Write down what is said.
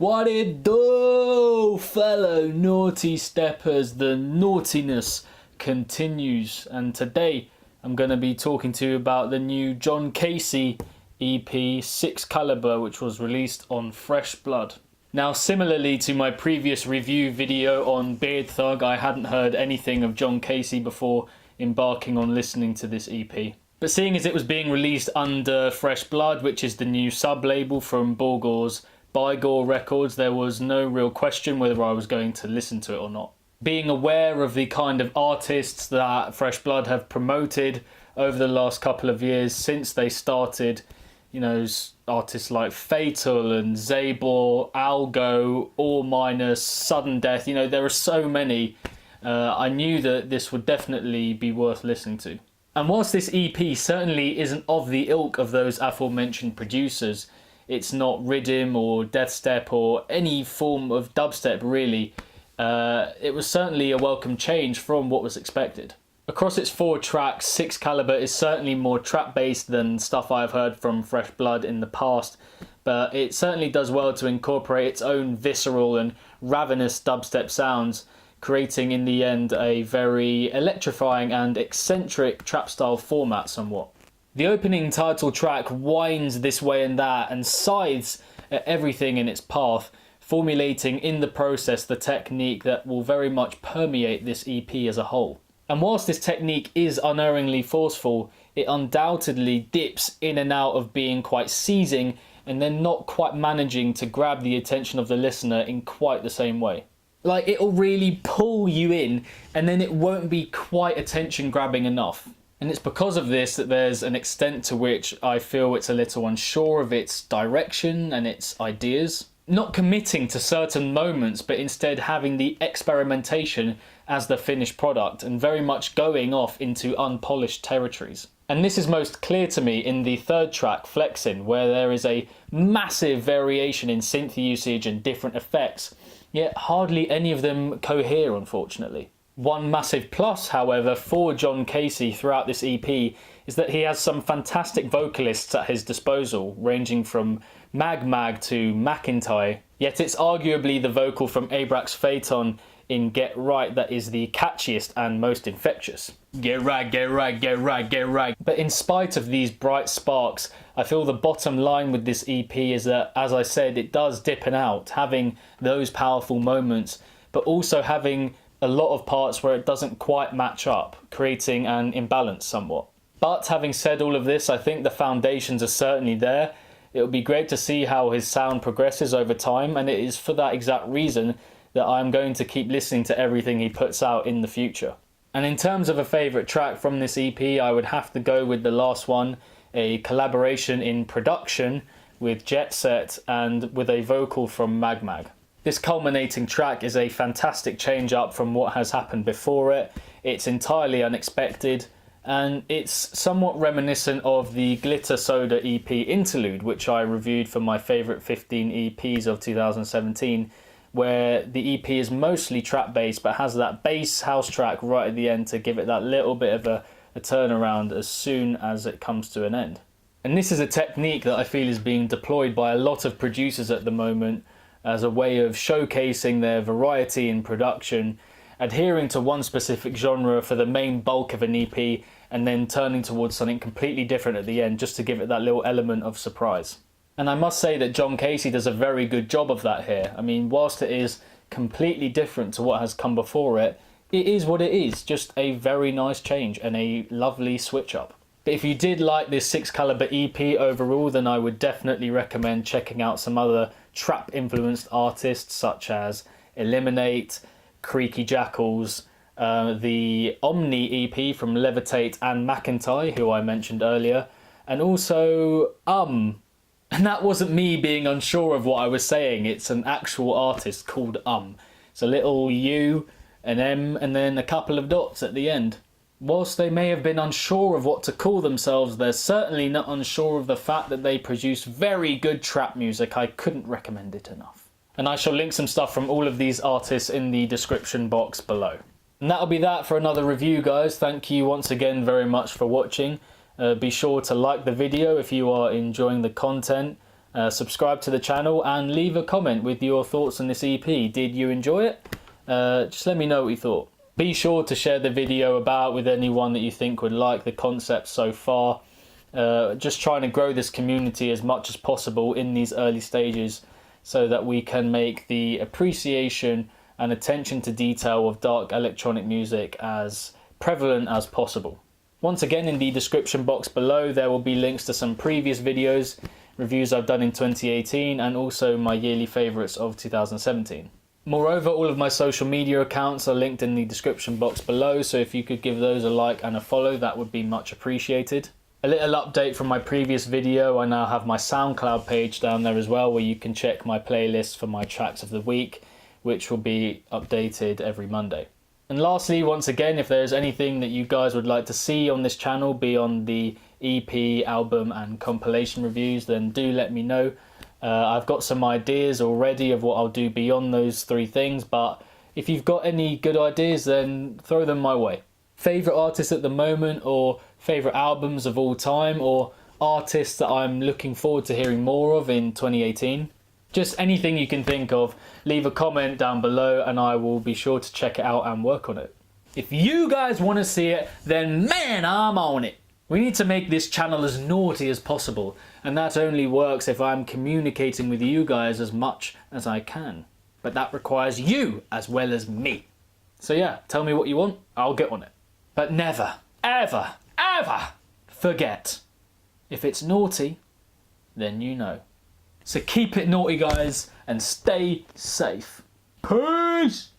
What it do, fellow naughty steppers? The naughtiness continues, and today I'm going to be talking to you about the new Jon Casey EP 6 Caliber, which was released on Fresh Blood. Now, similarly to my previous review video on Beard Thug, I hadn't heard anything of Jon Casey before embarking on listening to this EP. But seeing as it was being released under Fresh Blood, which is the new sub-label from Bulgur's Bygore Records, there was no real question whether I was going to listen to it or not. Being aware of the kind of artists that Fresh Blood have promoted over the last couple of years since they started, you know, artists like Fatal and Zabor, Algo, All Minus, Sudden Death, you know, there are so many. I knew that this would definitely be worth listening to. And whilst this EP certainly isn't of the ilk of those aforementioned producers, it's not rhythm or deathstep or any form of dubstep really, it was certainly a welcome change from what was expected. Across its 4 tracks, 6 Caliber is certainly more trap based than stuff I've heard from Fresh Blood in the past, but it certainly does well to incorporate its own visceral and ravenous dubstep sounds, creating in the end a very electrifying and eccentric trap style format somewhat. The opening title track whines this way and that and scythes at everything in its path, formulating in the process the technique that will very much permeate this EP as a whole. And whilst this technique is unerringly forceful, it undoubtedly dips in and out of being quite seizing and then not quite managing to grab the attention of the listener in quite the same way. Like, it'll really pull you in and then it won't be quite attention grabbing enough. And it's because of this that there's an extent to which I feel it's a little unsure of its direction and its ideas. Not committing to certain moments, but instead having the experimentation as the finished product and very much going off into unpolished territories. And this is most clear to me in the 3rd track, Flexin', where there is a massive variation in synth usage and different effects, yet hardly any of them cohere, unfortunately. One massive plus, however, for Jon Casey throughout this EP is that he has some fantastic vocalists at his disposal, ranging from Mag to McIntyre, yet it's arguably the vocal from Abrax Phaeton in Get Right that is the catchiest and most infectious. Get right, get right, get right, get right. But in spite of these bright sparks, I feel the bottom line with this EP is that, as I said, it does dip and out, having those powerful moments, but also having a lot of parts where it doesn't quite match up, creating an imbalance somewhat. But having said all of this, I think the foundations are certainly there. It would be great to see how his sound progresses over time, and it is for that exact reason that I'm going to keep listening to everything he puts out in the future. And in terms of a favourite track from this EP, I would have to go with the last one, a collaboration in production with Jet Set and with a vocal from Mag. This culminating track is a fantastic change up from what has happened before it. It's entirely unexpected, and it's somewhat reminiscent of the Glitter Soda EP Interlude, which I reviewed for my favourite 15 EPs of 2017, where the EP is mostly trap based but has that bass house track right at the end to give it that little bit of a turnaround as soon as it comes to an end. And this is a technique that I feel is being deployed by a lot of producers at the moment as a way of showcasing their variety in production, adhering to one specific genre for the main bulk of an EP and then turning towards something completely different at the end just to give it that little element of surprise. And I must say that Jon Casey does a very good job of that here. I mean, whilst it is completely different to what has come before it, it is what it is, just a very nice change and a lovely switch up. But if you did like this 6 Caliber EP overall, then I would definitely recommend checking out some other trap influenced artists such as Eliminate, Creaky Jackals, the Omni EP from Levitate and McIntyre, who I mentioned earlier, and also and that wasn't me being unsure of what I was saying, it's an actual artist called It's a little U, an M, and then a couple of dots at the end. Whilst they may have been unsure of what to call themselves, they're certainly not unsure of the fact that they produce very good trap music. I couldn't recommend it enough. And I shall link some stuff from all of these artists in the description box below. And that'll be that for another review, guys. Thank you once again very much for watching. Be sure to like the video if you are enjoying the content. subscribe to the channel and leave a comment with your thoughts on this EP. Did you enjoy it? Just let me know what you thought. Be sure to share the video about with anyone that you think would like the concept so far. Just trying to grow this community as much as possible in these early stages so that we can make the appreciation and attention to detail of dark electronic music as prevalent as possible. Once again, in the description box below there will be links to some previous videos, reviews I've done in 2018 and also my yearly favourites of 2017. Moreover, all of my social media accounts are linked in the description box below, so if you could give those a like and a follow, that would be much appreciated. A little update from my previous video, I now have my SoundCloud page down there as well, where you can check my playlist for my tracks of the week, which will be updated every Monday. And lastly, once again, if there's anything that you guys would like to see on this channel beyond the EP, album and compilation reviews, then do let me know. I've got some ideas already of what I'll do beyond those three things, but if you've got any good ideas, then throw them my way. Favourite artists at the moment, or favourite albums of all time, or artists that I'm looking forward to hearing more of in 2018. Just anything you can think of, leave a comment down below and I will be sure to check it out and work on it. If you guys want to see it, then man, I'm on it. We need to make this channel as naughty as possible, and that only works if I'm communicating with you guys as much as I can. But that requires you as well as me. So yeah, tell me what you want, I'll get on it. But never, ever, ever forget, if it's naughty, then you know. So keep it naughty, guys, and stay safe. Peace!